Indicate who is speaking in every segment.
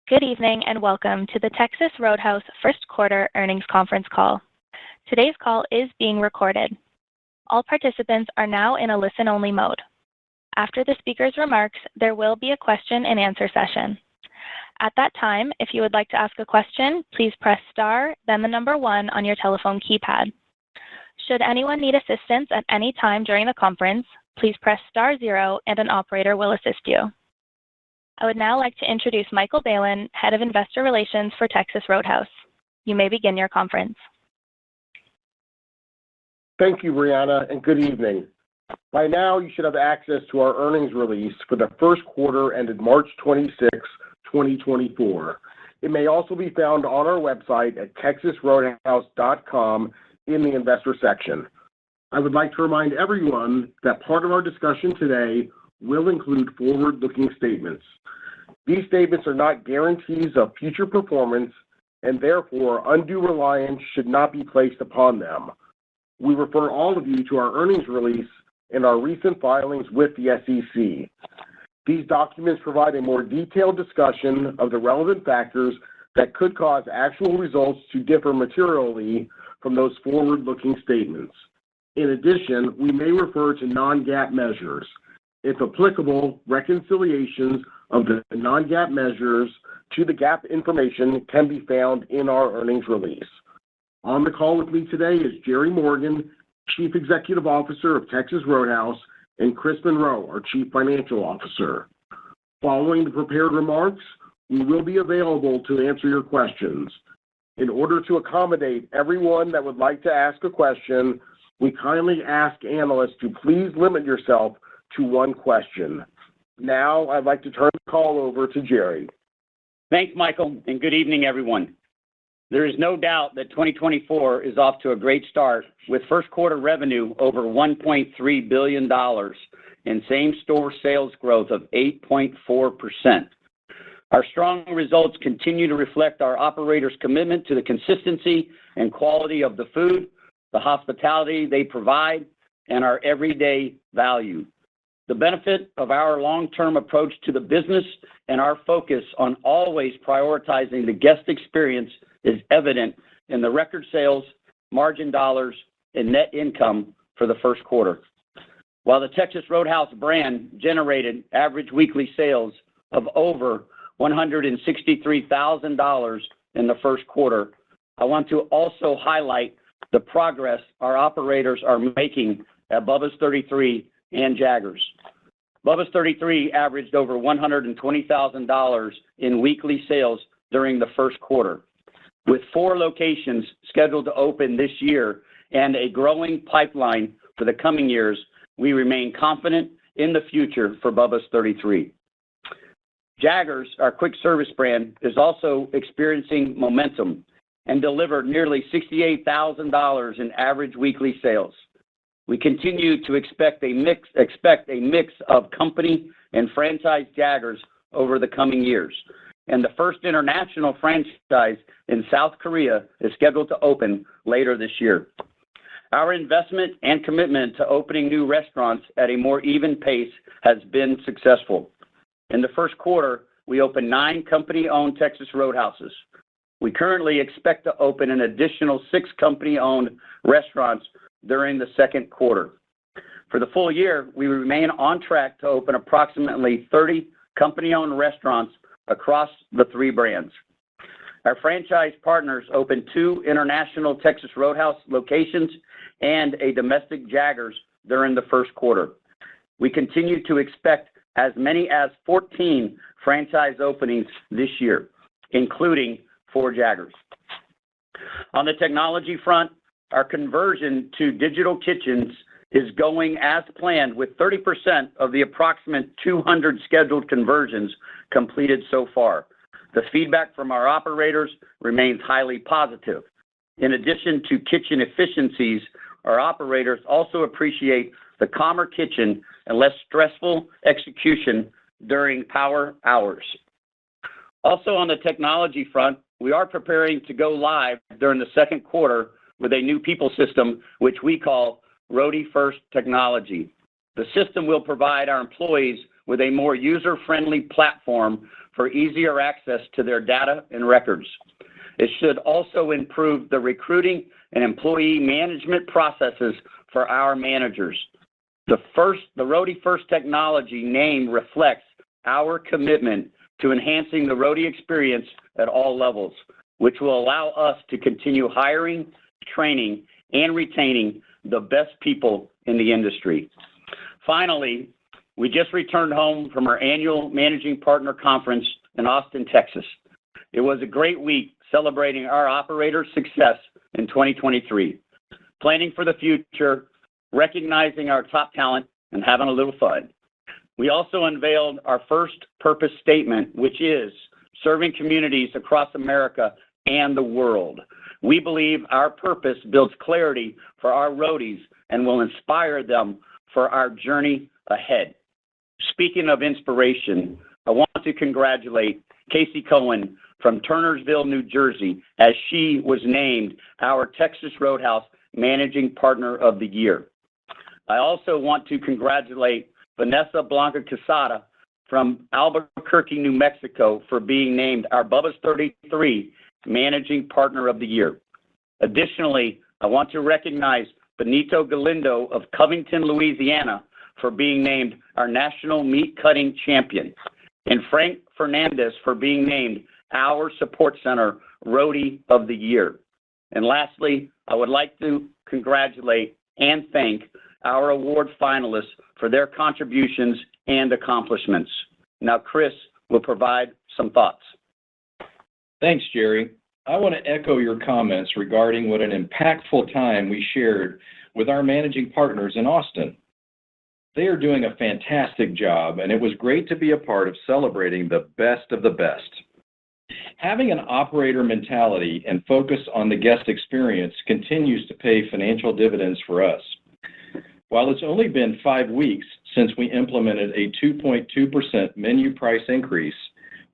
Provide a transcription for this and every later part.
Speaker 1: Good evening and welcome to the Texas Roadhouse First Quarter Earnings Conference Call. Today's call is being recorded. All participants are now in a listen-only mode. After the speaker's remarks, there will be a question-and-answer session. At that time, if you would like to ask a question, please press star, then the number 1 on your telephone keypad. Should anyone need assistance at any time during the conference, please press star 0 and an operator will assist you. I would now like to introduce Michael Balin, Head of Investor Relations for Texas Roadhouse. You may begin your conference.
Speaker 2: Thank you, Brianna, and good evening. By now, you should have access to our earnings release for the first quarter ended March 26, 2024. It may also be found on our website at texasroadhouse.com in the investor section. I would like to remind everyone that part of our discussion today will include forward-looking statements. These statements are not guarantees of future performance, and therefore undue reliance should not be placed upon them. We refer all of you to our earnings release and our recent filings with the SEC. These documents provide a more detailed discussion of the relevant factors that could cause actual results to differ materially from those forward-looking statements. In addition, we may refer to non-GAAP measures. If applicable, reconciliations of the non-GAAP measures to the GAAP information can be found in our earnings release. On the call with me today is Jerry Morgan, Chief Executive Officer of Texas Roadhouse, and Chris Monroe, our Chief Financial Officer. Following the prepared remarks, we will be available to answer your questions. In order to accommodate everyone that would like to ask a question, we kindly ask analysts to please limit yourself to one question. Now, I'd like to turn the call over to Jerry.
Speaker 3: Thanks, Michael, and good evening, everyone. There is no doubt that 2024 is off to a great start with first quarter revenue over $1.3 billion and same-store sales growth of 8.4%. Our strong results continue to reflect our operators' commitment to the consistency and quality of the food, the hospitality they provide, and our everyday value. The benefit of our long-term approach to the business and our focus on always prioritizing the guest experience is evident in the record sales, margin dollars, and net income for the first quarter. While the Texas Roadhouse brand generated average weekly sales of over $163,000 in the first quarter, I want to also highlight the progress our operators are making at Bubba's 33 and Jaggers. Bubba's 33 averaged over $120,000 in weekly sales during the first quarter. With 4 locations scheduled to open this year and a growing pipeline for the coming years, we remain confident in the future for Bubba's 33. Jaggers, our quick service brand, is also experiencing momentum and delivered nearly $68,000 in average weekly sales. We continue to expect a mix of company and franchise Jaggers over the coming years, and the first international franchise in South Korea is scheduled to open later this year. Our investment and commitment to opening new restaurants at a more even pace has been successful. In the first quarter, we opened 9 company-owned Texas Roadhouses. We currently expect to open an additional 6 company-owned restaurants during the second quarter. For the full year, we remain on track to open approximately 30 company-owned restaurants across the 3 brands. Our franchise partners opened 2 international Texas Roadhouse locations and a domestic Jaggers during the first quarter. We continue to expect as many as 14 franchise openings this year, including 4 Jaggers. On the technology front, our conversion to digital kitchens is going as planned, with 30% of the approximate 200 scheduled conversions completed so far. The feedback from our operators remains highly positive. In addition to kitchen efficiencies, our operators also appreciate the calmer kitchen and less stressful execution during power hours. Also on the technology front, we are preparing to go live during the second quarter with a new people system, which we call Roadie First Technology. The system will provide our employees with a more user-friendly platform for easier access to their data and records. It should also improve the recruiting and employee management processes for our managers. The Roadie First technology name reflects our commitment to enhancing the Roadie experience at all levels, which will allow us to continue hiring, training, and retaining the best people in the industry. Finally, we just returned home from our annual Managing Partner Conference in Austin, Texas. It was a great week celebrating our operators' success in 2023, planning for the future, recognizing our top talent, and having a little fun. We also unveiled our first purpose statement, which is serving communities across America and the world. We believe our purpose builds clarity for our roadies and will inspire them for our journey ahead. Speaking of inspiration, I want to congratulate Casey Cohen from Turnersville, New Jersey, as she was named our Texas Roadhouse Managing Partner of the Year. I also want to congratulate Vanessa Blanca Quesada from Albuquerque, New Mexico, for being named our Bubba's 33 Managing Partner of the Year. Additionally, I want to recognize Benito Galindo of Covington, Louisiana, for being named our National Meat Cutting Champion, and Frank Fernandez for being named our Support Center Roadie of the Year. And lastly, I would like to congratulate and thank our award finalists for their contributions and accomplishments. Now, Chris will provide some thoughts.
Speaker 4: Thanks, Jerry. I want to echo your comments regarding what an impactful time we shared with our managing partners in Austin. They are doing a fantastic job, and it was great to be a part of celebrating the best of the best. Having an operator mentality and focus on the guest experience continues to pay financial dividends for us. While it's only been 5 weeks since we implemented a 2.2% menu price increase,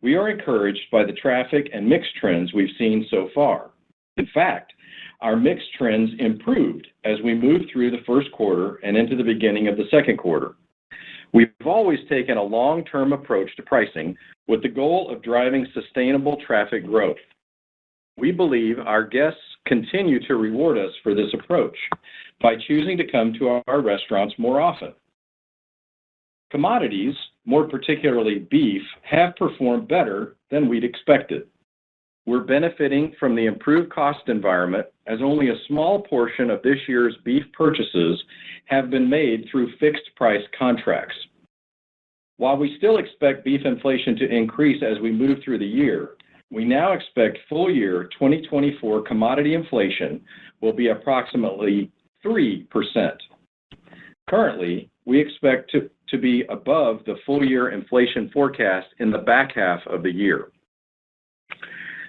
Speaker 4: we are encouraged by the traffic and mix trends we've seen so far. In fact, our mix trends improved as we moved through the first quarter and into the beginning of the second quarter. We've always taken a long-term approach to pricing with the goal of driving sustainable traffic growth. We believe our guests continue to reward us for this approach by choosing to come to our restaurants more often. Commodities, more particularly beef, have performed better than we'd expected. We're benefiting from the improved cost environment as only a small portion of this year's beef purchases have been made through fixed price contracts. While we still expect beef inflation to increase as we move through the year, we now expect full year 2024 commodity inflation will be approximately 3%. Currently, we expect to be above the full year inflation forecast in the back half of the year.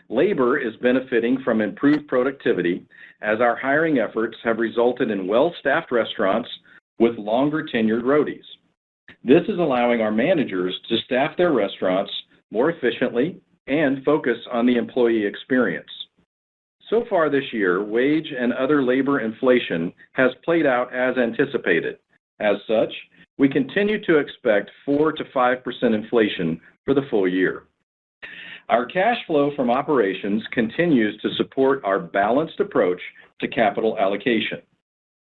Speaker 4: Labor is benefiting from improved productivity as our hiring efforts have resulted in well-staffed restaurants with longer tenured roadies. This is allowing our managers to staff their restaurants more efficiently and focus on the employee experience. So far this year, wage and other labor inflation has played out as anticipated. As such, we continue to expect 4 to 5% inflation for the full year. Our cash flow from operations continues to support our balanced approach to capital allocation.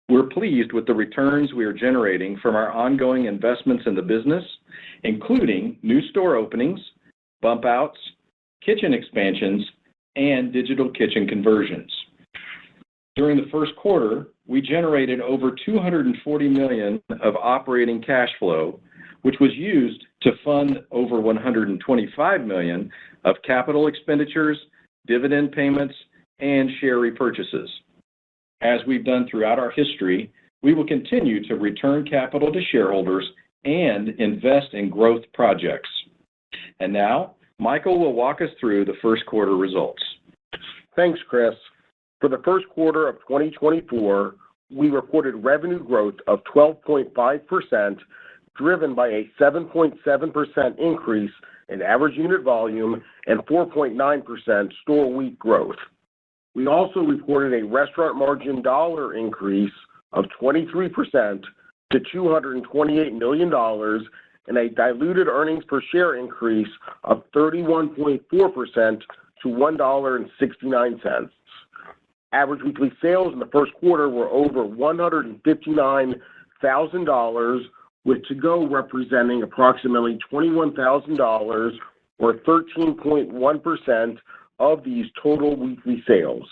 Speaker 4: We're pleased with the returns we are generating from our ongoing investments in the business, including new store openings, bump outs, kitchen expansions, and digital kitchen conversions. During the first quarter, we generated over $240 million of operating cash flow, which was used to fund over $125 million of capital expenditures, dividend payments, and share repurchases. As we've done throughout our history, we will continue to return capital to shareholders and invest in growth projects. And now, Michael will walk us through the first quarter results.
Speaker 2: Thanks, Chris. For the first quarter of 2024, we reported revenue growth of 12.5%, driven by a 7.7% increase in average unit volume and 4.9% store week growth. We also reported a restaurant margin dollar increase of 23% to $228 million and a diluted earnings per share increase of 31.4% to $1.69. Average weekly sales in the first quarter were over $159,000, with to-go representing approximately $21,000 or 13.1% of these total weekly sales.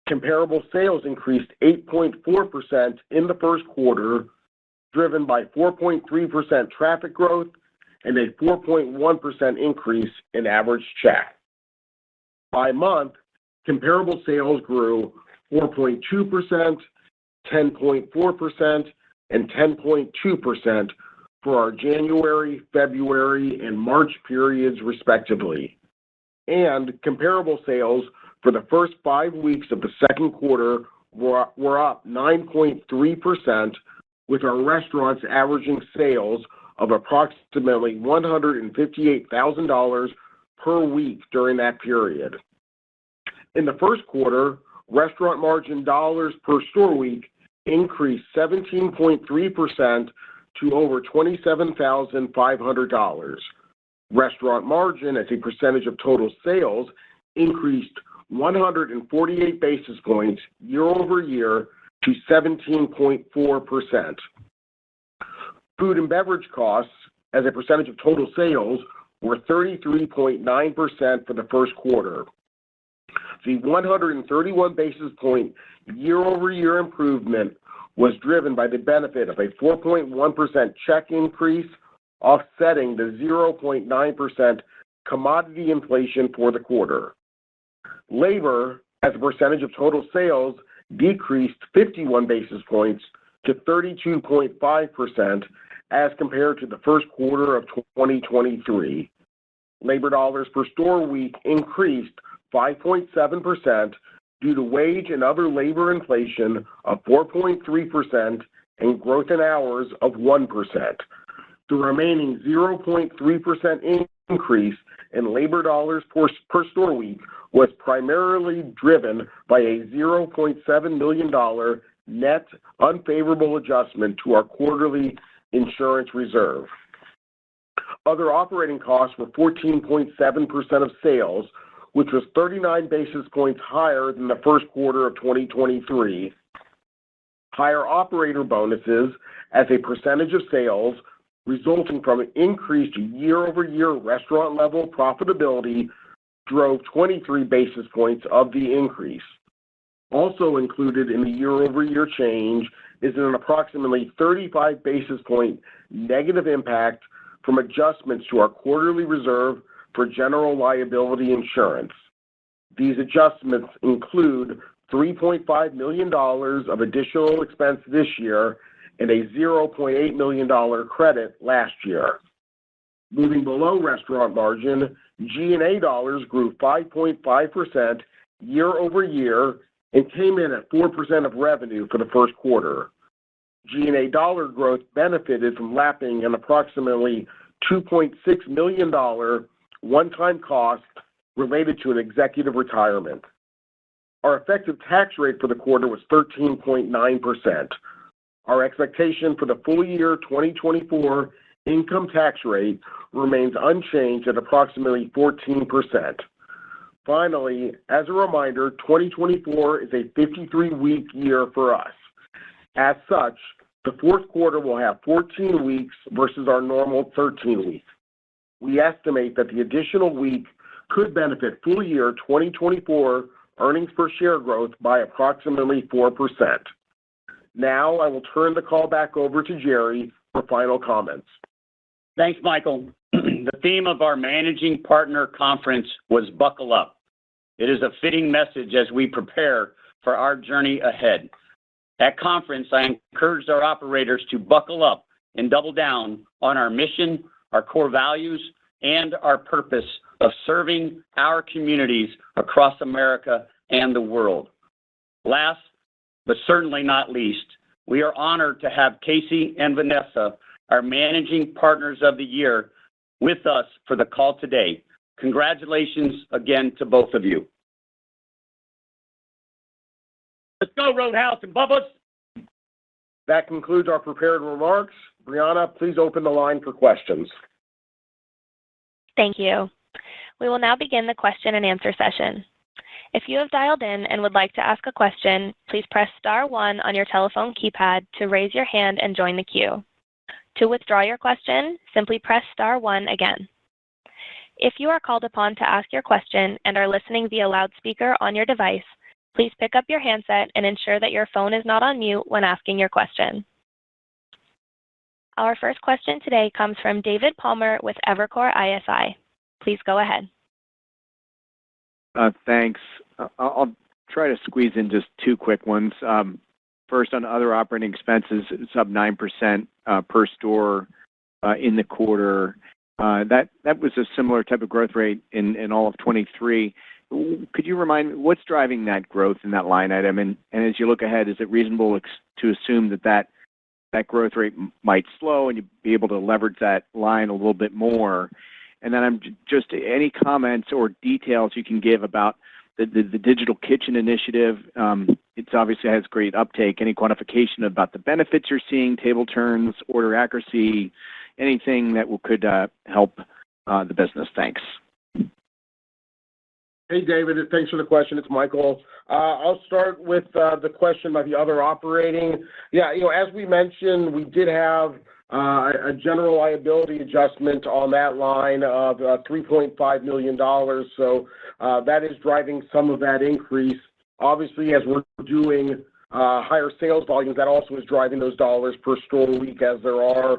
Speaker 2: Comparable sales increased 8.4% in the first quarter, driven by 4.3% traffic growth and a 4.1% increase in average check. By month, comparable sales grew 4.2%, 10.4%, and 10.2% for our January, February, and March periods, respectively. And comparable sales for the first 5 weeks of the second quarter were up 9.3%, with our restaurants averaging sales of approximately $158,000 per week during that period. In the first quarter, restaurant margin dollars per store week increased 17.3% to over $27,500. Restaurant margin as a percentage of total sales increased 148 basis points year over year to 17.4%. Food and beverage costs as a percentage of total sales were 33.9% for the first quarter. The 131 basis point year-over-year improvement was driven by the benefit of a 4.1% check increase, offsetting the 0.9% commodity inflation for the quarter. Labor, as a percentage of total sales, decreased 51 basis points to 32.5% as compared to the first quarter of 2023. Labor dollars per store week increased 5.7% due to wage and other labor inflation of 4.3% and growth in hours of 1%. The remaining 0.3% increase in labor dollars per store week was primarily driven by a $0.7 million net unfavorable adjustment to our quarterly insurance reserve. Other operating costs were 14.7% of sales, which was 39 basis points higher than the first quarter of 2023. Higher operator bonuses as a percentage of sales resulting from an increased year-over-year restaurant-level profitability drove 23 basis points of the increase. Also included in the year-over-year change is an approximately 35 basis point negative impact from adjustments to our quarterly reserve for general liability insurance. These adjustments include $3.5 million of additional expense this year and a $0.8 million credit last year. Moving below restaurant margin, G&A dollars grew 5.5% year over year and came in at 4% of revenue for the first quarter. G&A dollar growth benefited from lapping an approximately $2.6 million one-time cost related to an executive retirement. Our effective tax rate for the quarter was 13.9%. Our expectation for the full year 2024 income tax rate remains unchanged at approximately 14%. Finally, as a reminder, 2024 is a 53-week year for us. As such, the fourth quarter will have 14 weeks versus our normal 13 weeks. We estimate that the additional week could benefit full year 2024 earnings per share growth by approximately 4%. Now I will turn the call back over to Jerry for final comments.
Speaker 3: Thanks, Michael. The theme of our Managing Partner Conference was Buckle Up. It is a fitting message as we prepare for our journey ahead. At conference, I encouraged our operators to buckle up and double down on our mission, our core values, and our purpose of serving our communities across America and the world. Last, but certainly not least, we are honored to have Casey and Vanessa, our Managing Partners of the Year, with us for the call today. Congratulations again to both of you. Let's go, Roadhouse and Bubba's.
Speaker 2: That concludes our prepared remarks. Brianna, please open the line for questions.
Speaker 1: Thank you. We will now begin the question and answer session. If you have dialed in and would like to ask a question, please press star 1 on your telephone keypad to raise your hand and join the queue. To withdraw your question, simply press star 1 again. If you are called upon to ask your question and are listening via loudspeaker on your device, please pick up your handset and ensure that your phone is not on mute when asking your question. Our first question today comes from David Palmer with Evercore ISI. Please go ahead.
Speaker 5: Thanks. I'll try to squeeze in just 2 quick ones. First, on other operating expenses, it's up 9% per store in the quarter. That was a similar type of growth rate in all of 23. Could you remind me what's driving that growth in that line item? And as you look ahead, is it reasonable to assume that growth rate might slow and you'd be able to leverage that line a little bit more? And then I'm just any comments or details you can give about the digital kitchen initiative. It's obviously has great uptake. Any quantification about the benefits you're seeing, table turns, order accuracy, anything that could help the business? Thanks.
Speaker 2: Hey, David, thanks for the question. It's Michael. I'll start with the question about the other operating. Yeah, as we mentioned, we did have a general liability adjustment on that line of $3.5 million. So that is driving some of that increase. Obviously, as we're doing higher sales volumes, that also is driving those dollars per store week, as there are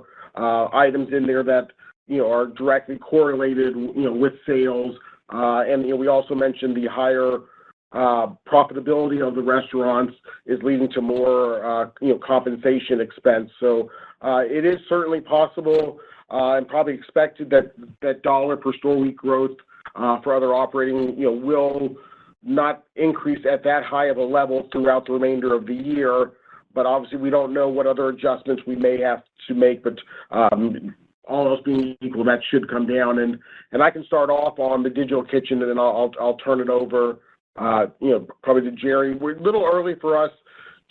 Speaker 2: items in there that are directly correlated with sales. And we also mentioned the higher profitability of the restaurants is leading to more compensation expense. So it is certainly possible and probably expected that dollar per store week growth for other operating will not increase at that high of a level throughout the remainder of the year. But obviously, we don't know what other adjustments we may have to make. But all else being equal, that should come down. And I can start off on the digital kitchen, and then I'll turn it over, probably to Jerry. We're a little early for us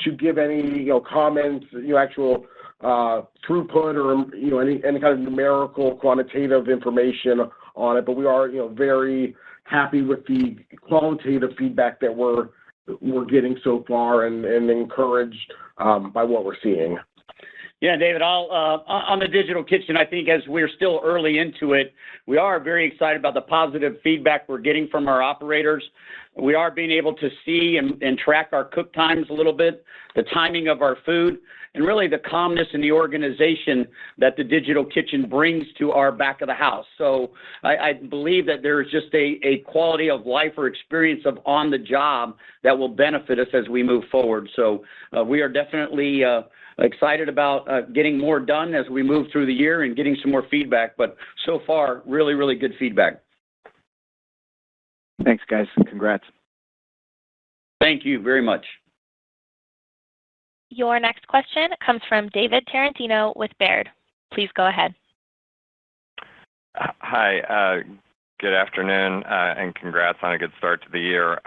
Speaker 2: to give any, comments, actual throughput or, any kind of numerical, quantitative information on it. But we are, very happy with the qualitative feedback that we're getting so far and encouraged by what we're seeing.
Speaker 3: Yeah, David, on the digital kitchen, I think as we're still early into it, we are very excited about the positive feedback we're getting from our operators. We are being able to see and track our cook times a little bit, the timing of our food, and really the calmness in the organization that the digital kitchen brings to our back of the house. So I believe that there is just a quality of life or experience of on the job that will benefit us as we move forward. So we are definitely excited about getting more done as we move through the year and getting some more feedback. But so far, really, really good feedback.
Speaker 5: Thanks, guys. Congrats.
Speaker 3: Thank you very much.
Speaker 1: Your next question comes from David Tarantino with Baird. Please go ahead.
Speaker 6: Hi. Good afternoon, and congrats on a good start to the year.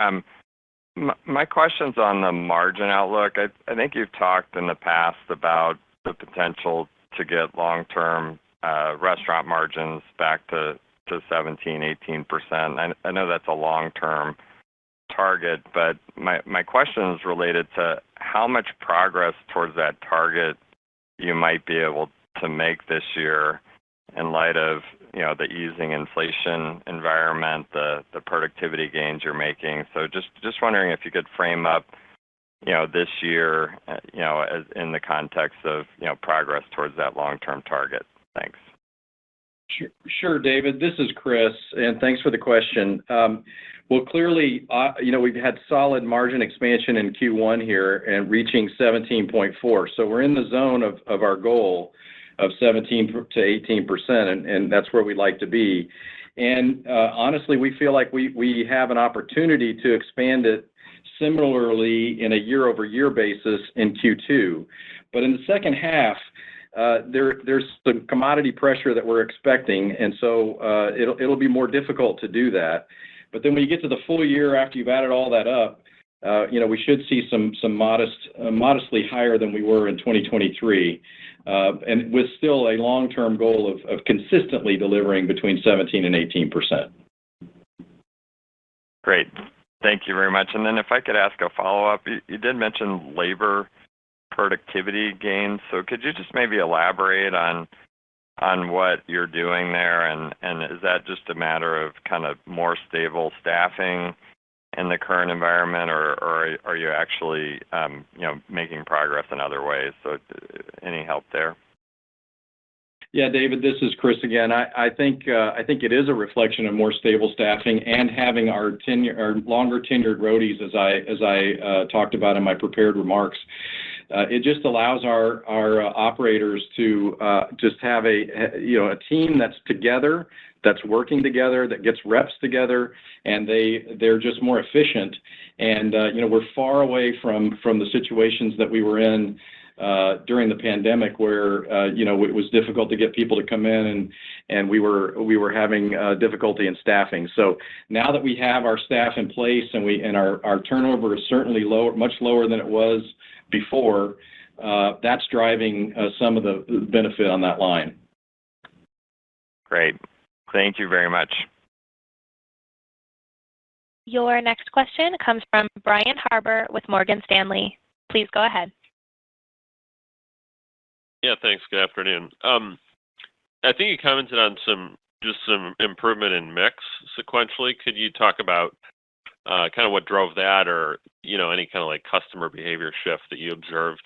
Speaker 6: My question's on the margin outlook. I think you've talked in the past about the potential to get long-term restaurant margins back to 17-18%. I know that's a long-term target, but my question is related to how much progress towards that target you might be able to make this year in light of the easing inflation environment, the productivity gains you're making. So just wondering if you could frame up this year as in the context of progress towards that long-term target. Thanks.
Speaker 4: Sure, David. This is Chris, and thanks for the question. Well, clearly, we've had solid margin expansion in Q1 here and reaching 17.4. So we're in the zone of our goal of 17 to 18%, and that's where we'd like to be. And honestly, we feel like we have an opportunity to expand it similarly in a year-over-year basis in Q2. But in the second half, there's some commodity pressure that we're expecting, and so it'll be more difficult to do that. But then when you get to the full year after you've added all that up, we should see some modestly higher than we were in 2023, and with still a long-term goal of consistently delivering between 17 and 18%.
Speaker 6: Great. Thank you very much. And then if I could ask a follow-up, you did mention labor productivity gains. So could you just maybe elaborate on what you're doing there? And is that just a matter of kind of more stable staffing in the current environment, or are you actually, making progress in other ways? So any help there?
Speaker 4: Yeah, David, this is Chris again. I think it is a reflection of more stable staffing and having our longer tenured roadies, as I talked about in my prepared remarks. It just allows our operators to just have a team that's together, that's working together, that gets reps together, and they're just more efficient. And we're far away from the situations that we were in during the pandemic, where it was difficult to get people to come in, and we were having difficulty in staffing. So now that we have our staff in place, and our turnover is certainly lower, much lower than it was before, that's driving some of the benefit on that line.
Speaker 6: Great. Thank you very much.
Speaker 1: Your next question comes from Brian Harbour with Morgan Stanley. Please go ahead.
Speaker 7: Yeah, thanks. Good afternoon. I think you commented on some improvement in mix sequentially. Could you talk about kind of what drove that, or any kind of like customer behavior shift that you observed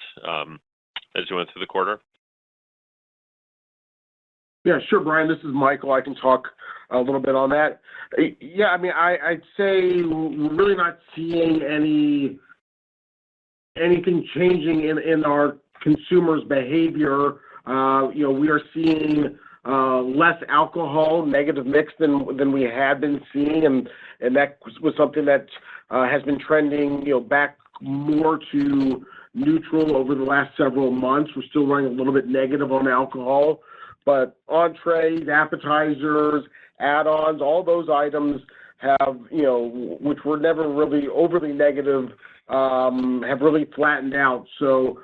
Speaker 7: as you went through the quarter?
Speaker 2: Yeah, sure, Brian. This is Michael. I can talk a little bit on that. Yeah, I mean, I'd say we're really not seeing anything changing in our consumers' behavior. We are seeing less alcohol, negative mix than we had been seeing, and that was something that has been trending, back more to neutral over the last several months. We're still running a little bit negative on alcohol, but entrees, appetizers, add-ons, all those items have, which were never really overly negative, have really flattened out. So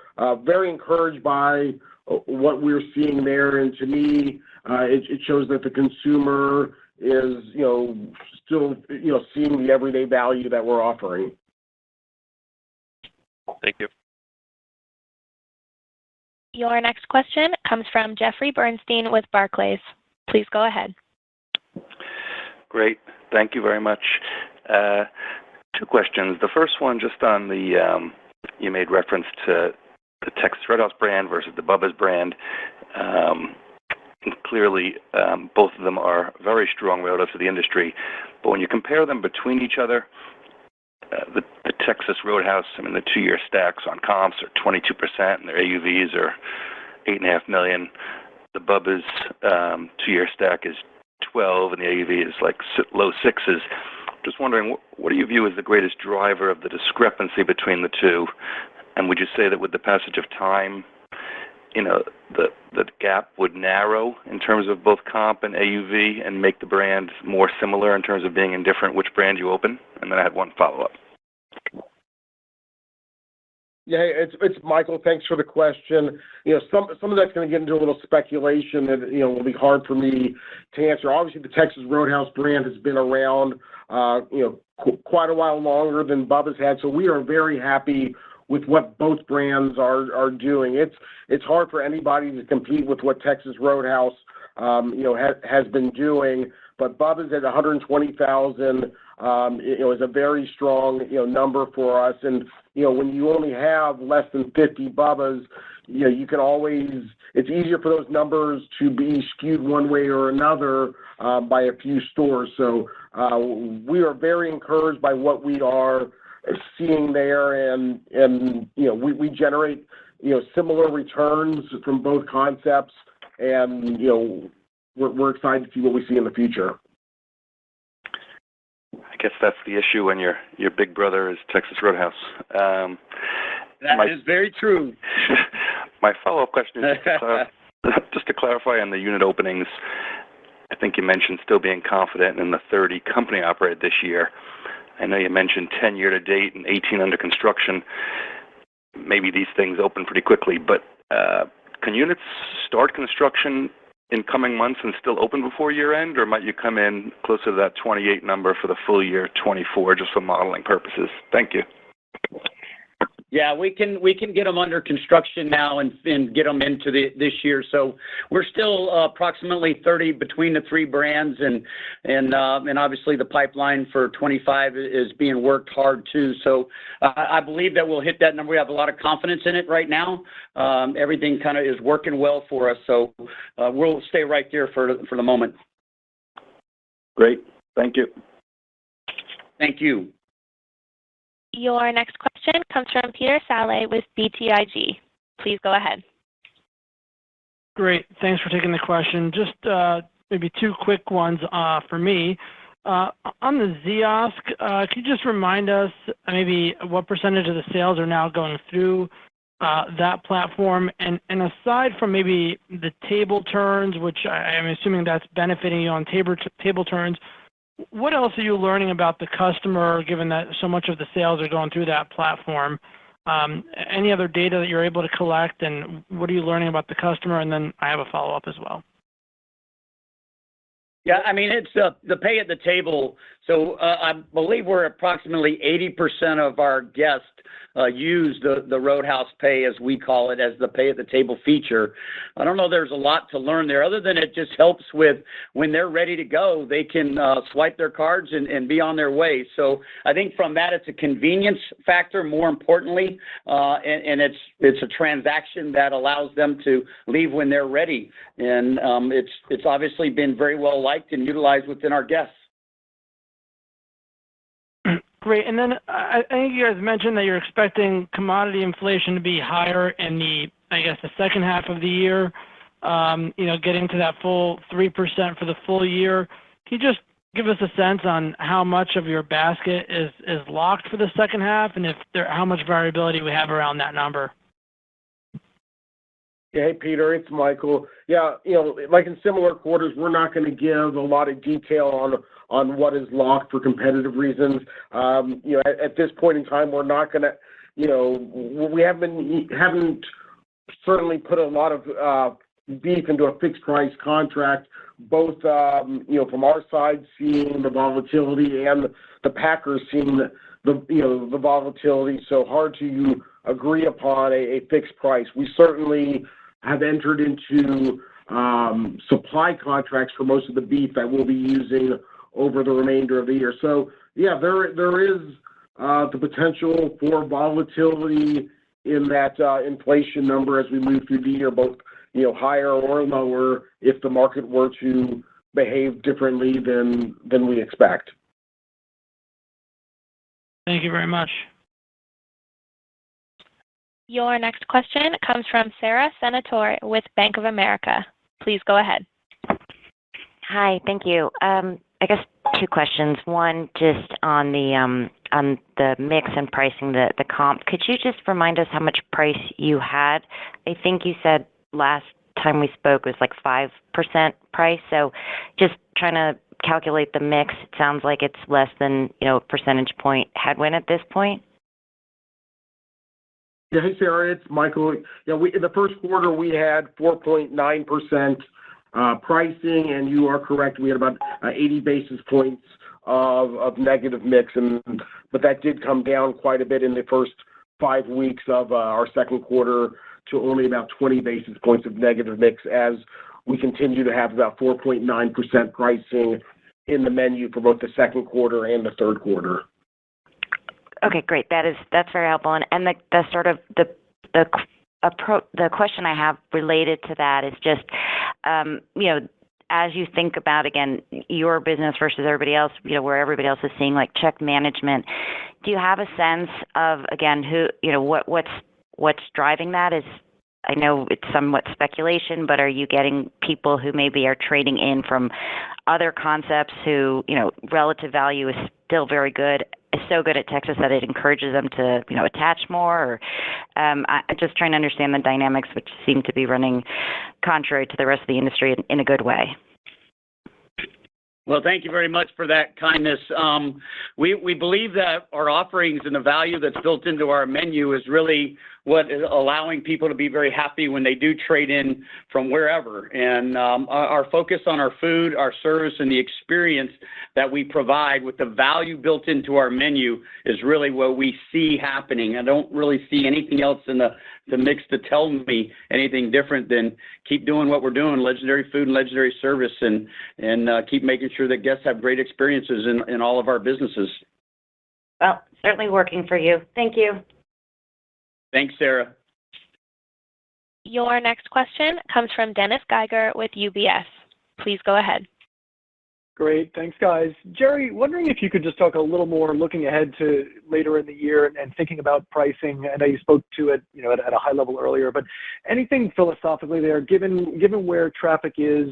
Speaker 2: very encouraged by what we're seeing there. And to me, it shows that the consumer is, still, seeing the everyday value that we're offering.
Speaker 7: Thank you.
Speaker 1: Your next question comes from Jeffrey Bernstein with Barclays. Please go ahead.
Speaker 8: Great. Thank you very much. Two questions. The first one, just on you made reference to the Texas Roadhouse brand versus the Bubba's brand. Clearly, both of them are very strong relative to the industry. But when you compare them between each other, the Texas Roadhouse, the 2-year stacks on comps are 22%, and their AUVs are $8.5 million. The Bubba's 2-year stack is 12, and the AUV is like low sixes. Just wondering, what do you view as the greatest driver of the discrepancy between the two? And would you say that with the passage of time, the gap would narrow in terms of both comp and AUV and make the brand more similar in terms of being indifferent which brand you open? And then I had one follow-up.
Speaker 2: Yeah, it's Michael. Thanks for the question. Some of that's going to get into a little speculation that will be hard for me to answer. Obviously, the Texas Roadhouse brand has been around quite a while longer than Bubba's had, so we are very happy with what both brands are doing. It's hard for anybody to compete with what Texas Roadhouse has been doing, but Bubba's at 120,000 is a very strong number for us. And when you only have less than 50 Bubba's, you can always, it's easier for those numbers to be skewed one way or another by a few stores. So we are very encouraged by what we are seeing there, and we generate similar returns from both concepts, and we're excited to see what we see in the future.
Speaker 8: I guess that's the issue when your big brother is Texas Roadhouse.
Speaker 3: That is very true.
Speaker 8: My follow-up question is just to clarify on the unit openings. I think you mentioned still being confident in the 30 company operated this year. I know you mentioned 10 year to date and 18 under construction. Maybe these things open pretty quickly, but can units start construction in coming months and still open before year end, or might you come in closer to that 28 number for the full year 24 just for modeling purposes? Thank you.
Speaker 3: Yeah, we can get them under construction now and get them into this year. So we're still approximately 30 between the three brands, and obviously the pipeline for 25 is being worked hard too. So I believe that we'll hit that number. We have a lot of confidence in it right now. Everything kind of is working well for us, so we'll stay right there for the moment.
Speaker 8: Great, thank you.
Speaker 3: Thank you.
Speaker 1: Your next question comes from Peter Saleh with BTIG. Please go ahead.
Speaker 9: Great. Thanks for taking the question. Just maybe two quick ones for me. On the Ziosk, could you just remind us maybe what percentage of the sales are now going through that platform? And aside from maybe the table turns, which I'm assuming that's benefiting you on table turns, what else are you learning about the customer, given that so much of the sales are going through that platform? Any other data that you're able to collect, and what are you learning about the customer? And then I have a follow-up as well.
Speaker 3: Yeah, I mean, it's the pay at the table. So I believe we're approximately 80% of our guests use the Roadhouse Pay, as we call it, as the pay at the table feature. I don't know there's a lot to learn there, other than it just helps with when they're ready to go, they can swipe their cards and be on their way. So I think from that, it's a convenience factor, more importantly, and it's a transaction that allows them to leave when they're ready. And it's obviously been very well liked and utilized within our guests.
Speaker 9: Great. And then I think you guys mentioned that you're expecting commodity inflation to be higher in the second half of the year, getting to that full 3% for the full year. Can you just give us a sense on how much of your basket is locked for the second half, and how much variability we have around that number?
Speaker 2: Yeah, hey, Peter, it's Michael. Yeah, like in similar quarters, we're not going to give a lot of detail on what is locked for competitive reasons. At this point in time, we're not going to, we haven't certainly put a lot of beef into a fixed price contract, both, from our side, seeing the volatility, and the packers seeing the volatility. So hard to agree upon a fixed price. We certainly have entered into supply contracts for most of the beef that we'll be using over the remainder of the year. So, yeah, there is the potential for volatility in that inflation number as we move through the year, both higher or lower, if the market were to behave differently than we expect.
Speaker 9: Thank you very much.
Speaker 1: Your next question comes from Sara Senatore with Bank of America. Please go ahead.
Speaker 10: Hi, thank you. I guess two questions. One, just on the mix and pricing, the comp. Could you just remind us how much price you had? I think you said last time we spoke was like 5% price. So just trying to calculate the mix. It sounds like it's less than a percentage point headwind at this point.
Speaker 2: Yeah, hey, Sarah, it's Michael. Yeah, in the first quarter, we had 4.9% pricing, and you are correct. We had about 80 basis points of negative mix, but that did come down quite a bit in the first 5 weeks of our second quarter to only about 20 basis points of negative mix, as we continue to have about 4.9% pricing in the menu for both the second quarter and the third quarter.
Speaker 10: Okay, great. That's very helpful. And the sort of the question I have related to that is just, as you think about, again, your business versus everybody else, where everybody else is seeing like check management, do you have a sense of, again, what's driving that? I know it's somewhat speculation, but are you getting people who maybe are trading in from other concepts who, relative value is still very good, is so good at Texas that it encourages them to, attach more? Or I'm just trying to understand the dynamics, which seem to be running contrary to the rest of the industry in a good way.
Speaker 3: Well, thank you very much for that kindness. We believe that our offerings and the value that's built into our menu is really what is allowing people to be very happy when they do trade in from wherever. And our focus on our food, our service, and the experience that we provide with the value built into our menu is really what we see happening. I don't really see anything else in the mix to tell me anything different than keep doing what we're doing, legendary food and legendary service, and keep making sure that guests have great experiences in all of our businesses.
Speaker 10: Well, certainly working for you. Thank you.
Speaker 3: Thanks, Sarah.
Speaker 1: Your next question comes from Dennis Geiger with UBS. Please go ahead.
Speaker 11: Great. Thanks, guys. Jerry, wondering if you could just talk a little more looking ahead to later in the year and thinking about pricing. I know you spoke to it, at a high level earlier, but anything philosophically there, given where traffic is,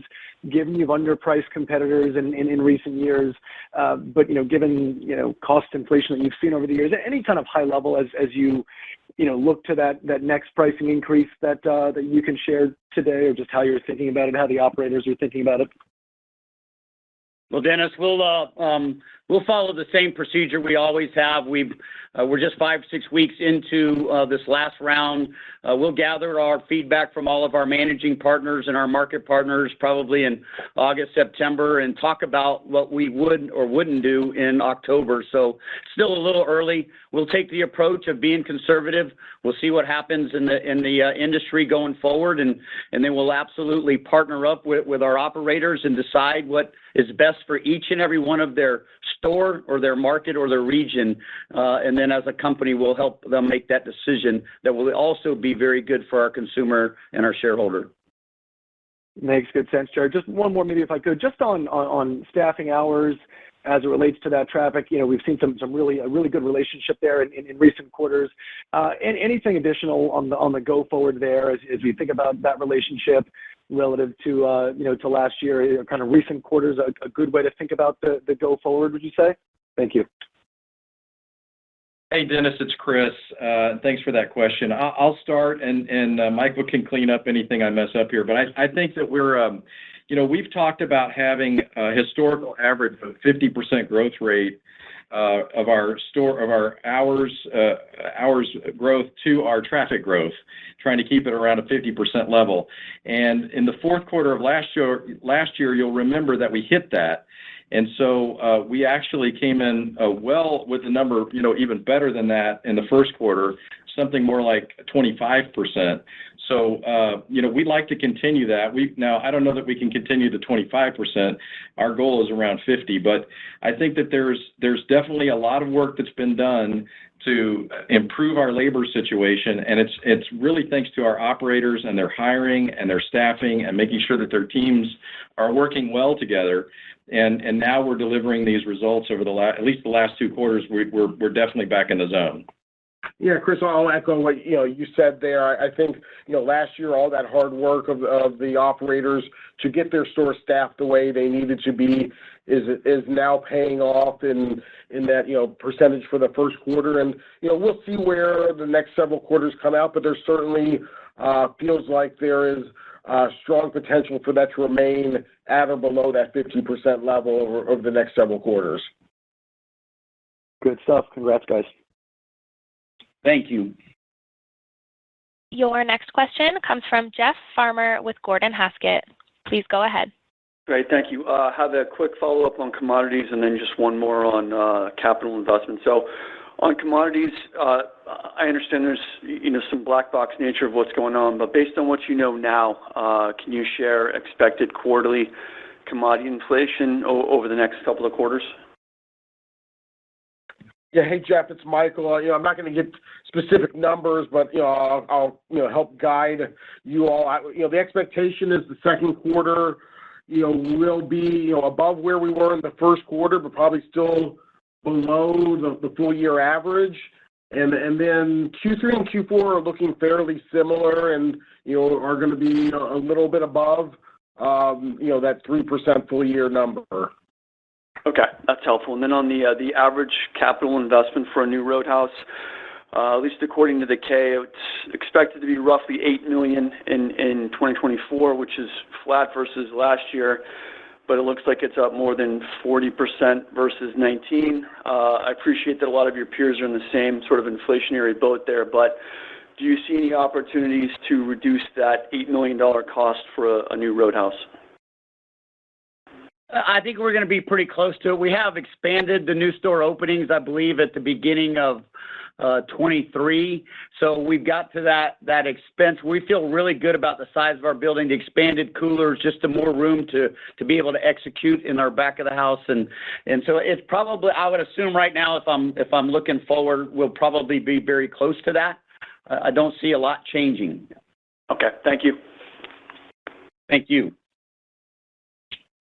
Speaker 11: given you've underpriced competitors in recent years, but, given, cost inflation that you've seen over the years, any kind of high level as you look to that next pricing increase that you can share today, or just how you're thinking about it, how the operators are thinking about it?
Speaker 3: Well, Dennis, we'll follow the same procedure we always have. We're just 5-6 weeks into this last round. We'll gather our feedback from all of our managing partners and our market partners probably in August, September, and talk about what we would or wouldn't do in October. So still a little early. We'll take the approach of being conservative. We'll see what happens in the industry going forward, and then we'll absolutely partner up with our operators and decide what is best for each and every one of their store or their market or their region. And then as a company, we'll help them make that decision that will also be very good for our consumer and our shareholder.
Speaker 11: Makes good sense, Jerry. Just one more, maybe if I could, just on staffing hours as it relates to that traffic. We've seen a really good relationship there in recent quarters. And anything additional on the go forward there as we think about that relationship relative to to last year, kind of recent quarters, a good way to think about the go forward, would you say? Thank you.
Speaker 4: Hey, Dennis, it's Chris. Thanks for that question. I'll start, and Michael can clean up anything I mess up here. But I think that we're, we've talked about having a historical average of 50% growth rate of our hours growth to our traffic growth, trying to keep it around a 50% level. And in the fourth quarter of last year, you'll remember that we hit that. And so we actually came in well with the number, even better than that in the first quarter, something more like 25%. So, we'd like to continue that. Now, I don't know that we can continue the 25%. Our goal is around 50, but I think that there's definitely a lot of work that's been done to improve our labor situation, and it's really thanks to our operators and their hiring and their staffing and making sure that their teams are working well together. And now we're delivering these results over at least the last 2 quarters. We're definitely back in the zone.
Speaker 2: Yeah, Chris, I'll echo what you said there. I think last year all that hard work of the operators to get their store staffed the way they needed to be is now paying off in that percentage for the first quarter, and we'll see where the next several quarters come out, but there certainly feels like there is strong potential for that to remain at or below that 50% level over the next several quarters.
Speaker 11: Good stuff. Congrats, guys.
Speaker 3: Thank you.
Speaker 1: Your next question comes from Jeff Farmer with Gordon Haskett. Please go ahead.
Speaker 12: Great, thank you. Have a quick follow-up on commodities and then just one more on capital investment. So on commodities, I understand there's some black box nature of what's going on, but based on what you know now, can you share expected quarterly commodity inflation over the next couple of quarters?
Speaker 2: Yeah, hey Jeff, it's Michael. I'm not going to get specific numbers, but I'll help guide you all. The expectation is the second quarter, will be above where we were in the first quarter, but probably still below the full year average. And then Q3 and Q4 are looking fairly similar, and are going to be a little bit above that 3% full year number.
Speaker 12: Okay, that's helpful. And then on the average capital investment for a new Roadhouse, at least according to the K, it's expected to be roughly $8 million in 2024, which is flat versus last year. but it looks like it's up more than 40% versus 19. I appreciate that a lot of your peers are in the same sort of inflationary boat there, but do you see any opportunities to reduce that $8 million cost for a new Roadhouse?
Speaker 3: I think we're going to be pretty close to it. We have expanded the new store openings, I believe, at the beginning of 23. So we've got to that expense. We feel really good about the size of our building, the expanded coolers, just the more room to be able to execute in our back of the house. And so it's probably, I would assume right now, if I'm looking forward, we'll probably be very close to that. I don't see a lot changing.
Speaker 12: Okay, thank you.
Speaker 3: Thank you.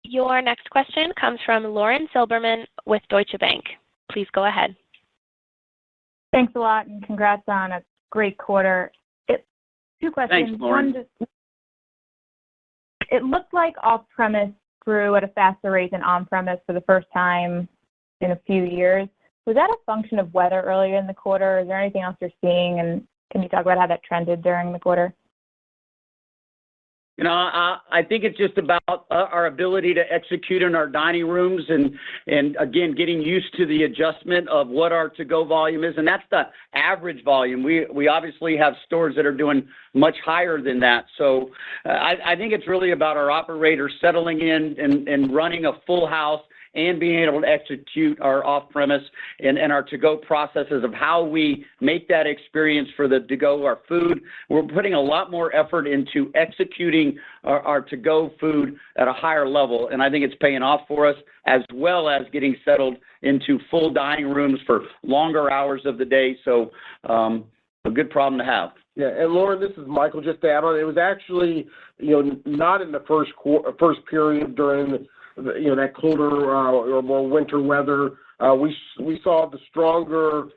Speaker 1: Your next question comes from Lauren Silberman with Deutsche Bank. Please go ahead.
Speaker 13: Thanks a lot, and congrats on a great quarter. Two questions.
Speaker 3: Thanks, Lauren.
Speaker 13: One, it looked like off-premise grew at a faster rate than on-premise for the first time in a few years. Was that a function of weather earlier in the quarter? Is there anything else you're seeing, and can you talk about how that trended during the quarter?
Speaker 3: You know, I think it's just about our ability to execute in our dining rooms and again, getting used to the adjustment of what our to-go volume is, and that's the average volume. We obviously have stores that are doing much higher than that. So I think it's really about our operators settling in and running a full house and being able to execute our off-premise and our to-go processes of how we make that experience for the to-go, our food. We're putting a lot more effort into executing our to-go food at a higher level, and I think it's paying off for us, as well as getting settled into full dining rooms for longer hours of the day. So a good problem to have.
Speaker 2: Yeah, and Lauren, this is Michael. Just to add on, it was actually, not in the first period during that colder or more winter weather. We saw the stronger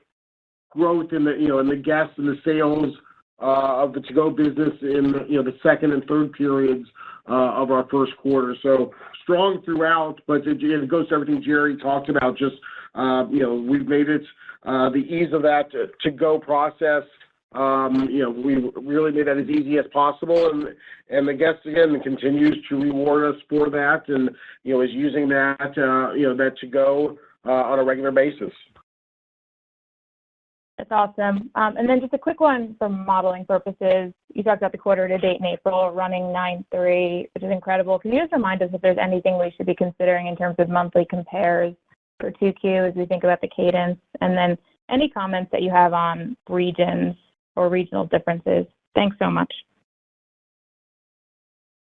Speaker 2: growth in the guests and the sales of the to-go business in the second and third periods of our first quarter. So strong throughout, but it goes to everything Jerry talked about. Just we've made it the ease of that to-go process. We really made that as easy as possible, and the guest again continues to reward us for that, and is using that that to go on a regular basis.
Speaker 13: That's awesome. And then just a quick one for modeling purposes. You talked about the quarter to date in April running 9.3, which is incredible. Can you just remind us if there's anything we should be considering in terms of monthly compares for 2Q as we think about the cadence, and then any comments that you have on regions or regional differences? Thanks so much.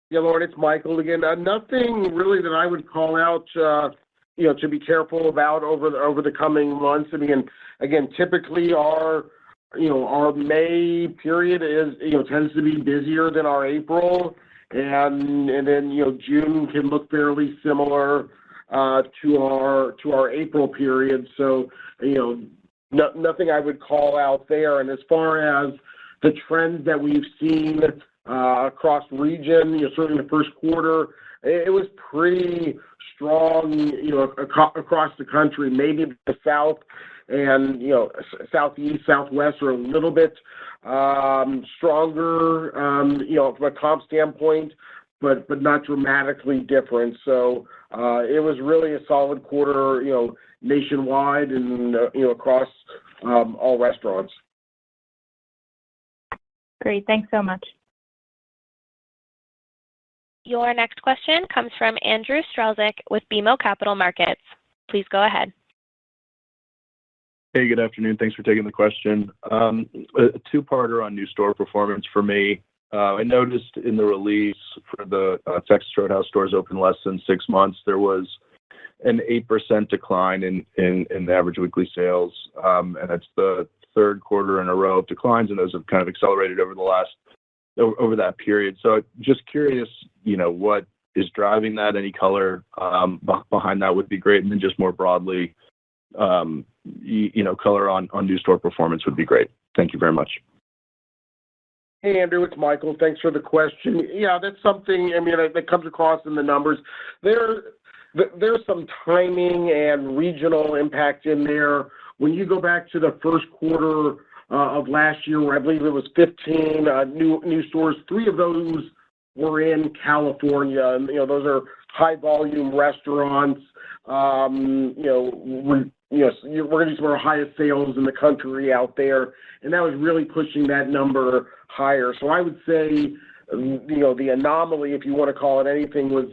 Speaker 2: Yeah, Lauren, it's Michael again. Nothing really that I would call out, to be careful about over the coming months. I mean, again, typically our May period tends to be busier than our April, and then June can look fairly similar to our April period. So nothing I would call out there. And as far as the trends that we've seen across region, certainly in the first quarter, it was pretty strong, across the country. Maybe the South and, Southeast, Southwest are a little bit stronger, from a comp standpoint, but not dramatically different. So it was really a solid quarter, nationwide and, across all restaurants.
Speaker 13: Great. Thanks so much.
Speaker 1: Your next question comes from Andrew Strelzik with BMO Capital Markets. Please go ahead.
Speaker 14: Hey, good afternoon. Thanks for taking the question. A two-parter on new store performance for me. I noticed in the release for the Texas Roadhouse stores open less than 6 months, there was an 8% decline in the average weekly sales, and that's the third quarter in a row of declines, and those have kind of accelerated over that period. So just curious, what is driving that? Any color behind that would be great, and then just more broadly, color on new store performance would be great. Thank you very much.
Speaker 2: Hey, Andrew, it's Michael. Thanks for the question. Yeah, that's something, that comes across in the numbers. There's some timing and regional impact in there. When you go back to the first quarter of last year, where I believe it was 15 new stores, 3 of those were in California, and those are high volume restaurants. We're going to do some of our highest sales in the country out there, and that was really pushing that number higher. So I would say, the anomaly, if you want to call it anything, was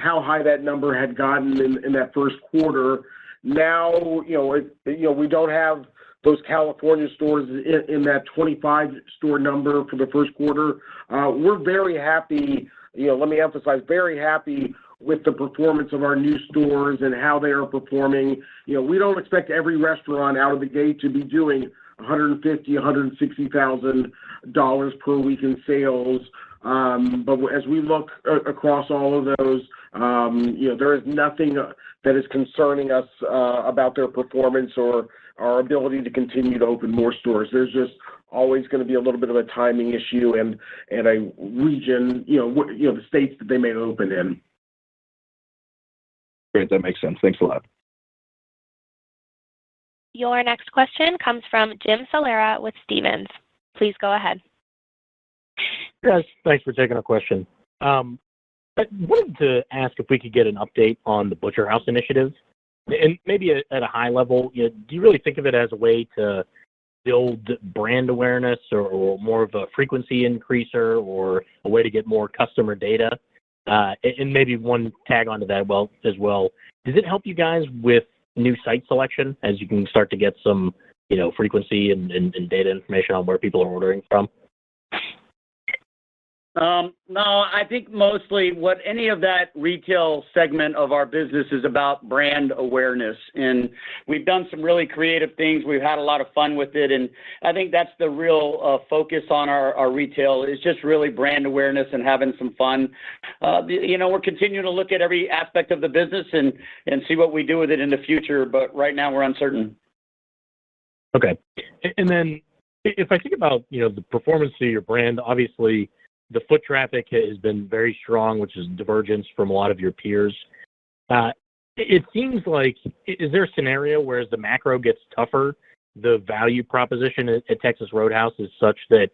Speaker 2: how high that number had gotten in that first quarter. Now, we don't have those California stores in that 25 store number for the first quarter. We're very happy, let me emphasize, very happy with the performance of our new stores and how they are performing. We don't expect every restaurant out of the gate to be doing $150,000, $160,000 per week in sales. But as we look across all of those, there is nothing that is concerning us about their performance or our ability to continue to open more stores. There's just always going to be a little bit of a timing issue and a region, the states that they may open in.
Speaker 14: Great, that makes sense. Thanks a lot.
Speaker 1: Your next question comes from Jim Salera with Stephens. Please go ahead.
Speaker 15: Yes, thanks for taking our question. I wanted to ask if we could get an update on the Butcher House initiative. And maybe at a high level, do you really think of it as a way to build brand awareness or more of a frequency increaser or a way to get more customer data? And maybe one tag onto that as well. Does it help you guys with new site selection as you can start to get some, frequency and data information on where people are ordering from?
Speaker 3: No, I think mostly what any of that retail segment of our business is about brand awareness. And we've done some really creative things. We've had a lot of fun with it. And I think that's the real focus on our retail is just really brand awareness and having some fun. We're continuing to look at every aspect of the business and see what we do with it in the future. But right now we're uncertain.
Speaker 15: Okay. And then if I think about, the performance of your brand, obviously, the foot traffic has been very strong, which is divergence from a lot of your peers. It seems like, is there a scenario where as the macro gets tougher, the value proposition at Texas Roadhouse is such that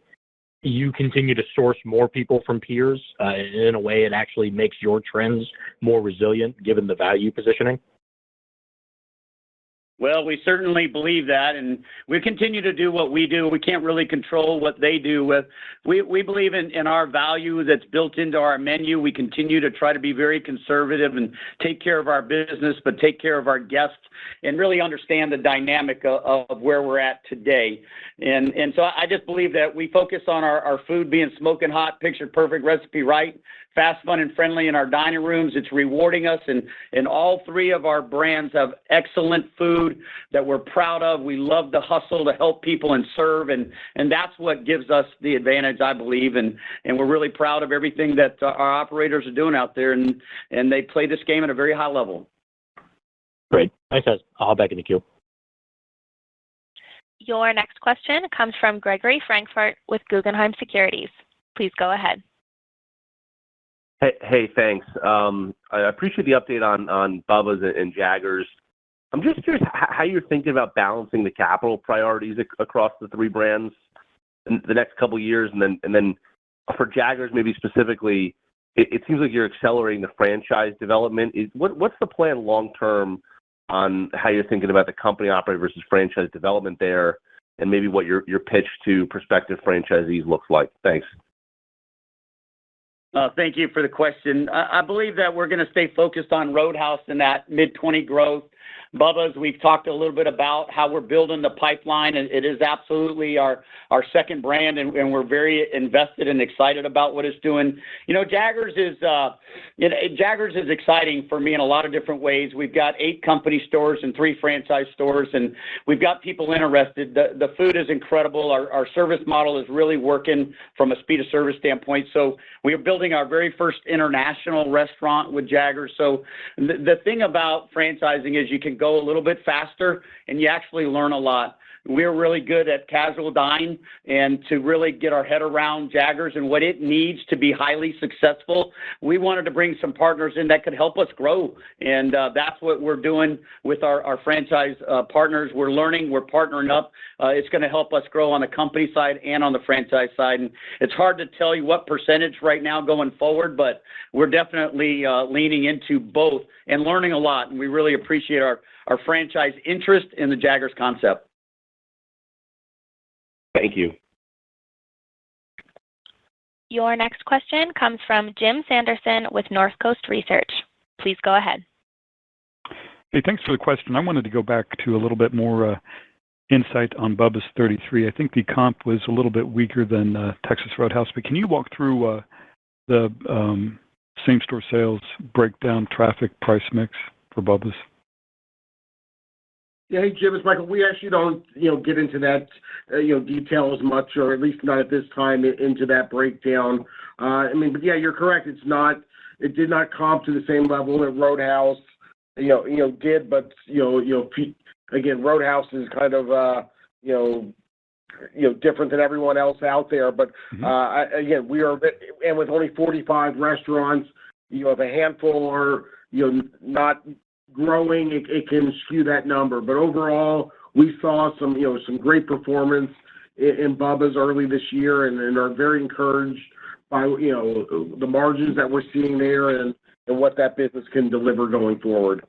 Speaker 15: you continue to source more people from peers, in a way it actually makes your trends more resilient given the value positioning?
Speaker 3: Well, we certainly believe that, and we continue to do what we do. We can't really control what they do. We believe in our value that's built into our menu. We continue to try to be very conservative and take care of our business, but take care of our guests and really understand the dynamic of where we're at today. And so I just believe that we focus on our food being smoking hot, picture perfect, recipe right, fast, fun, and friendly in our dining rooms. It's rewarding us, and all three of our brands have excellent food that we're proud of. We love the hustle to help people and serve, and that's what gives us the advantage, I believe, and we're really proud of everything that our operators are doing out there, and they play this game at a very high level.
Speaker 15: Great. Thanks, guys. I'll hop back in the queue.
Speaker 1: Your next question comes from Gregory Frankfurt with Guggenheim Securities. Please go ahead.
Speaker 16: Hey, thanks. I appreciate the update on Bubba's and Jaggers. I'm just curious how you're thinking about balancing the capital priorities across the three brands in the next couple of years, and then for Jaggers maybe specifically, it seems like you're accelerating the franchise development. What's the plan long term on how you're thinking about the company operated versus franchise development there, and maybe what your pitch to prospective franchisees looks like? Thanks.
Speaker 3: Thank you for the question. I believe that we're going to stay focused on Roadhouse and that mid-20 growth. Bubba's, we've talked a little bit about how we're building the pipeline, and it is absolutely our second brand, and we're very invested and excited about what it's doing. Jaggers is exciting for me in a lot of different ways. We've got 8 company stores and 3 franchise stores, and we've got people interested. The food is incredible. Our service model is really working from a speed of service standpoint. So we are building our very first international restaurant with Jaggers. So the thing about franchising is you can go a little bit faster, and you actually learn a lot. We're really good at casual dining and to really get our head around Jaggers and what it needs to be highly successful. We wanted to bring some partners in that could help us grow, and that's what we're doing with our franchise partners. We're learning, we're partnering up. It's going to help us grow on the company side and on the franchise side. And it's hard to tell you what percentage right now going forward, but we're definitely leaning into both and learning a lot. And we really appreciate our franchise interest in the Jaggers concept.
Speaker 16: Thank you.
Speaker 1: Your next question comes from Jim Sanderson with Northcoast Research. Please go ahead.
Speaker 17: Hey, thanks for the question. I wanted to go back to a little bit more insight on Bubba's 33. I think the comp was a little bit weaker than Texas Roadhouse, but can you walk through the same-store sales breakdown, traffic, price mix for Bubba's?
Speaker 2: Yeah, hey, Jim, it's Michael. We actually don't, get into that, detail as much, or at least not at this time, into that breakdown. But yeah, you're correct. It did not comp to the same level that Roadhouse, did. But again, Roadhouse is kind of, different than everyone else out there. But again, we are, and with only 45 restaurants, if a handful are, not growing, it can skew that number. But overall, we saw some great performance in Bubba's early this year, and are very encouraged by the margins that we're seeing there and what that business can deliver going forward.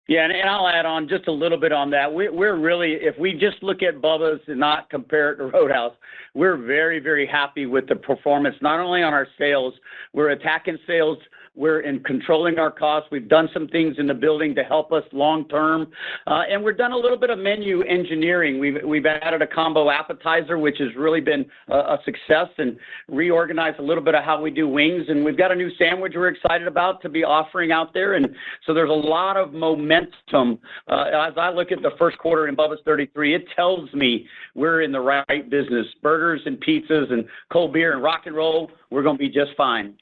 Speaker 3: Yeah, and I'll add on just a little bit on that. We're really, if we just look at Bubba's and not compare it to Roadhouse, we're very, very happy with the performance, not only on our sales, we're attacking sales, we're in controlling our costs. We've done some things in the building to help us long term, and we've done a little bit of menu engineering. We've added a combo appetizer, which has really been a success, and reorganized a little bit of how we do wings. And we've got a new sandwich we're excited about to be offering out there. And so there's a lot of momentum. As I look at the first quarter in Bubba's 33, it tells me we're in the right business. Burgers and pizzas and cold beer and rock and roll, we're going to be just fine.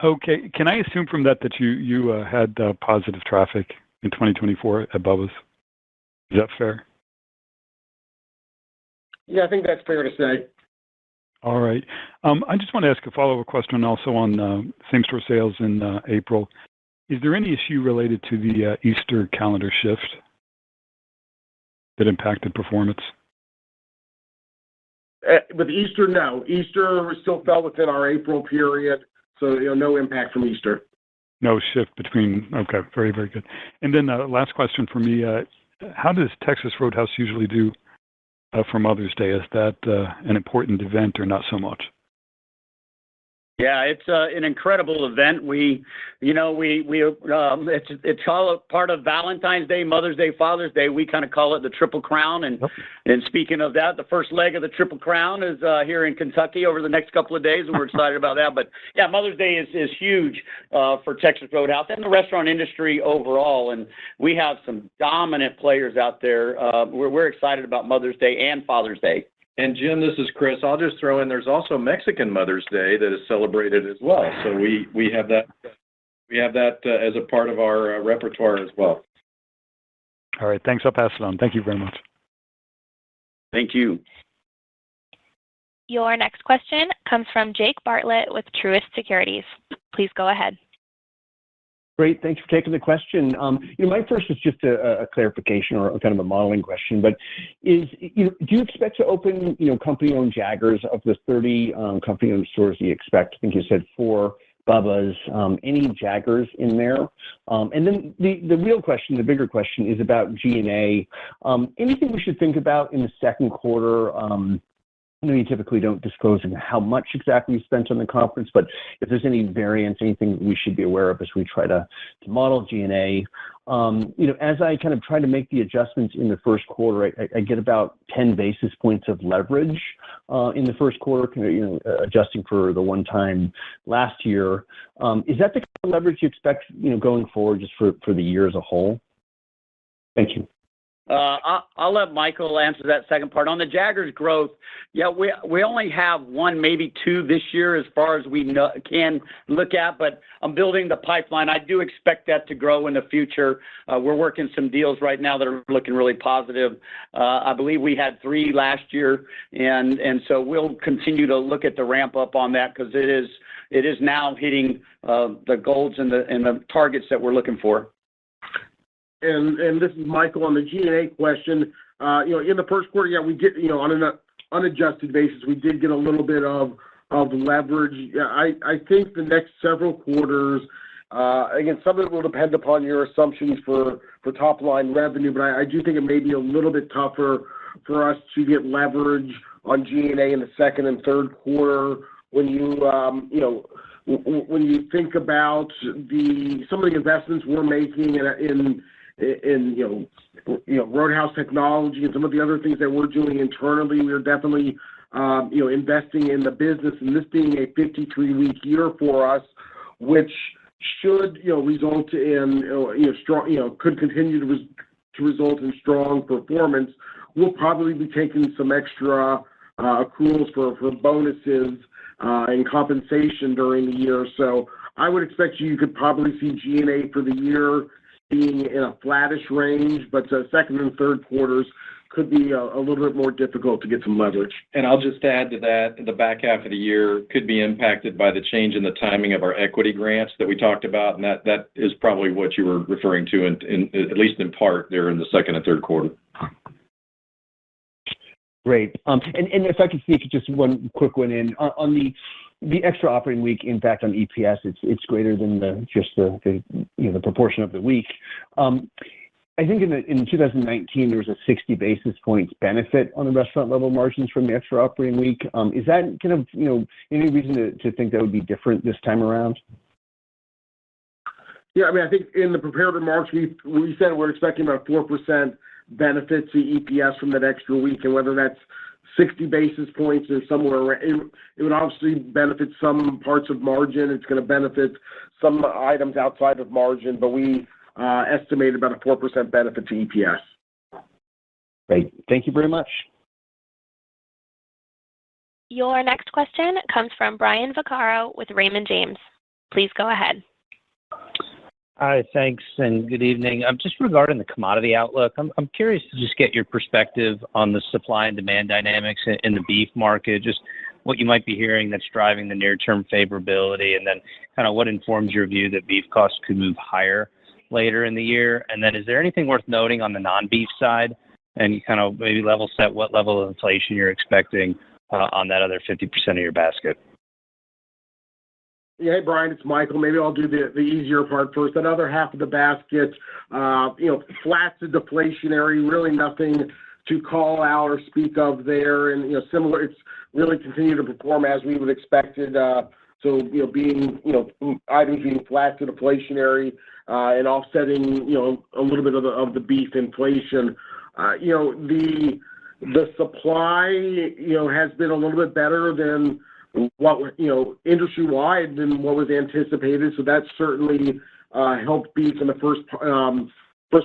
Speaker 17: Okay. Can I assume from that you had positive traffic in 2024 at Bubba's? Is that fair?
Speaker 2: Yeah, I think that's fair to say.
Speaker 17: All right. I just want to ask a follow-up question also on same-store sales in April. Is there any issue related to the Easter calendar shift that impacted performance?
Speaker 2: With Easter, no. Easter still fell within our April period, so no impact from Easter.
Speaker 17: No shift between. Okay, very, very good. And then last question for me: how does Texas Roadhouse usually do for Mother's Day? Is that an important event or not so much?
Speaker 3: Yeah, it's an incredible event. It's all part of Valentine's Day, Mother's Day, Father's Day. We kind of call it the Triple Crown. And speaking of that, the first leg of the Triple Crown is here in Kentucky over the next couple of days, and we're excited about that. But yeah, Mother's Day is huge for Texas Roadhouse and the restaurant industry overall. And we have some dominant players out there. We're excited about Mother's Day and Father's Day.
Speaker 4: And Jim, this is Chris. I'll just throw in, there's also Mexican Mother's Day that is celebrated as well. So we have that as a part of our repertoire as well.
Speaker 17: All right. Thanks. I'll pass it on. Thank you very much.
Speaker 3: Thank you.
Speaker 1: Your next question comes from Jake Bartlett with Truist Securities. Please go ahead.
Speaker 18: Great. Thanks for taking the question. My first is just a clarification or kind of a modeling question, but do you expect to open, company-owned Jaggers of the 30 company-owned stores you expect? I think you said 4 Bubba's, any Jaggers in there? And then the real question, the bigger question is about G&A. Anything we should think about in the second quarter? I know you typically don't disclose how much exactly you spent on the conference, but if there's any variance, anything we should be aware of as we try to model G&A. As I kind of try to make the adjustments in the first quarter, I get about 10 basis points of leverage in the first quarter, adjusting for the one time last year. Is that the kind of leverage you expect, going forward just for the year as a whole? Thank you.
Speaker 3: I'll let Michael answer that second part. On the Jaggers growth, yeah, we only have one, maybe two this year as far as we can look at, but I'm building the pipeline. I do expect that to grow in the future. We're working some deals right now that are looking really positive. I believe we had 3 last year, and so we'll continue to look at the ramp up on that because it is now hitting the goals and the targets that we're looking for.
Speaker 2: And this is Michael on the G&A question. In the first quarter, yeah, we did, on an unadjusted basis, we did get a little bit of leverage. Yeah, I think the next several quarters, again, some of it will depend upon your assumptions for top line revenue, but I do think it may be a little bit tougher for us to get leverage on G&A in the second and third quarter when you when you think about some of the investments we're making in Roadhouse technology and some of the other things that we're doing internally. We're definitely investing in the business, and this being a 53-week year for us, which should result in strong, could continue to result in strong performance. We'll probably be taking some extra accruals for bonuses and compensation during the year. So I would expect you could probably see G&A for the year being in a flattish range, but second and third quarters could be a little bit more difficult to get some leverage.
Speaker 4: And I'll just add to that, the back half of the year could be impacted by the change in the timing of our equity grants that we talked about, and that is probably what you were referring to, in at least in part, there in the second and third quarter.
Speaker 18: Great. And if I could sneak just one quick one in. On the extra operating week impact on EPS, it's greater than the proportion of the week. I think in 2019 there was a 60 basis points benefit on the restaurant level margins from the extra operating week. Is that kind of any reason to think that would be different this time around?
Speaker 2: Yeah, I mean, I think in the prepared remarks we said we're expecting about 4% benefit to EPS from that extra week, and whether that's 60 basis points or somewhere, it would obviously benefit some parts of margin. It's going to benefit some items outside of margin, but we estimate about a 4% benefit to EPS.
Speaker 18: Great. Thank you very much.
Speaker 1: Your next question comes from Brian Vaccaro with Raymond James. Please go ahead.
Speaker 19: Hi, thanks, and good evening. Just regarding the commodity outlook, I'm curious to just get your perspective on the supply and demand dynamics in the beef market, just what you might be hearing that's driving the near-term favorability, and then kind of what informs your view that beef costs could move higher later in the year. And then is there anything worth noting on the non-beef side, and you kind of maybe level set what level of inflation you're expecting on that other 50% of your basket?
Speaker 2: Yeah, hey, Brian, it's Michael. Maybe I'll do the easier part first. That other half of the basket, flat to deflationary, really nothing to call out or speak of there. And, similar, it's really continued to perform as we would expect it. So, being, items being flat to deflationary and offsetting, a little bit of the beef inflation. The supply, has been a little bit better than what, industry-wide than what was anticipated. So that certainly helped beef in the first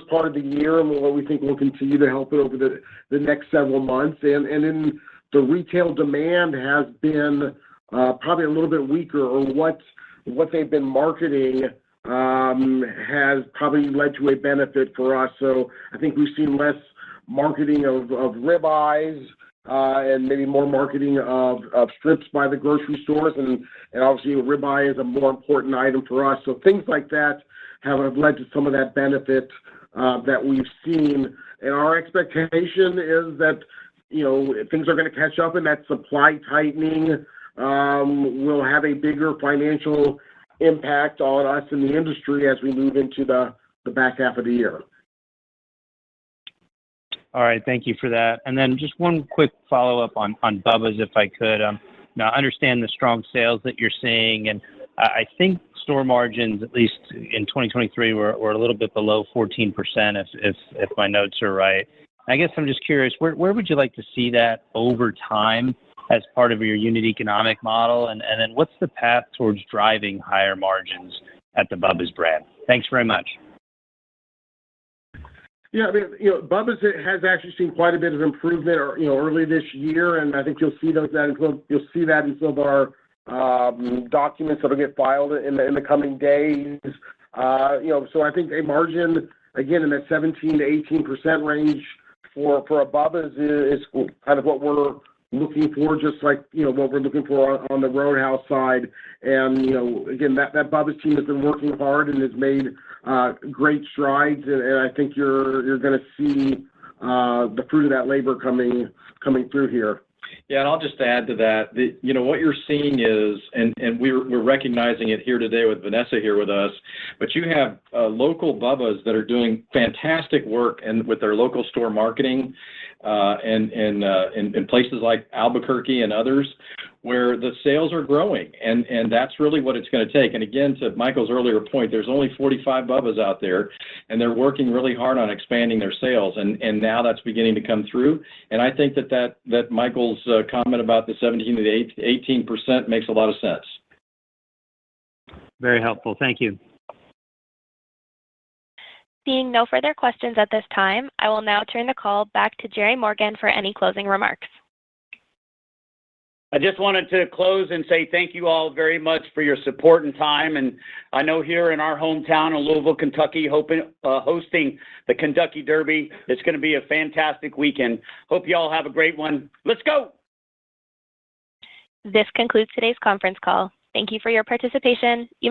Speaker 2: part of the year, and what we think will continue to help it over the next several months. And in the retail demand has been probably a little bit weaker, or what they've been marketing has probably led to a benefit for us. So I think we've seen less marketing of ribeyes, and maybe more marketing of strips by the grocery stores, and obviously ribeye is a more important item for us. So things like that have led to some of that benefit that we've seen. And our expectation is that things are going to catch up, and that supply tightening will have a bigger financial impact on us in the industry as we move into the back half of the year.
Speaker 19: All right, thank you for that. And then just one quick follow-up on Bubba's, if I could. Now, I understand the strong sales that you're seeing, and I think store margins, at least in 2023, were a little bit below 14%, if my notes are right. I guess I'm just curious, where would you like to see that over time as part of your unit economic model? And then what's the path towards driving higher margins at the Bubba's brand? Thanks very much.
Speaker 2: Yeah, I mean, Bubba's has actually seen quite a bit of improvement, early this year, and I think you'll see you'll see that in some of our documents that'll get filed in the coming days. So I think a margin again in that 17 to 18% range for a Bubba's is kind of what we're looking for, just like what we're looking for on the Roadhouse side. And again, that Bubba's team has been working hard and has made great strides, and I think you're going to see the fruit of that labor coming through here.
Speaker 4: Yeah, and I'll just add to that. What you're seeing is, and we're recognizing it here today with Vanessa here with us, but you have local Bubba's that are doing fantastic work and with their local store marketing, and in places like Albuquerque and others, where the sales are growing, and that's really what it's going to take. And again, to Michael's earlier point, there's only 45 Bubba's out there, and they're working really hard on expanding their sales, and now that's beginning to come through. And I think that Michael's comment about the 17 to 18% makes a lot of sense.
Speaker 19: Very helpful. Thank you.
Speaker 1: Seeing no further questions at this time, I will now turn the call back to Jerry Morgan for any closing remarks.
Speaker 3: I just wanted to close and say thank you all very much for your support and time. And I know here in our hometown of Louisville, Kentucky, hosting the Kentucky Derby, it's going to be a fantastic weekend. Hope you all have a great one. Let's go.
Speaker 1: This concludes today's conference call. Thank you for your participation. You may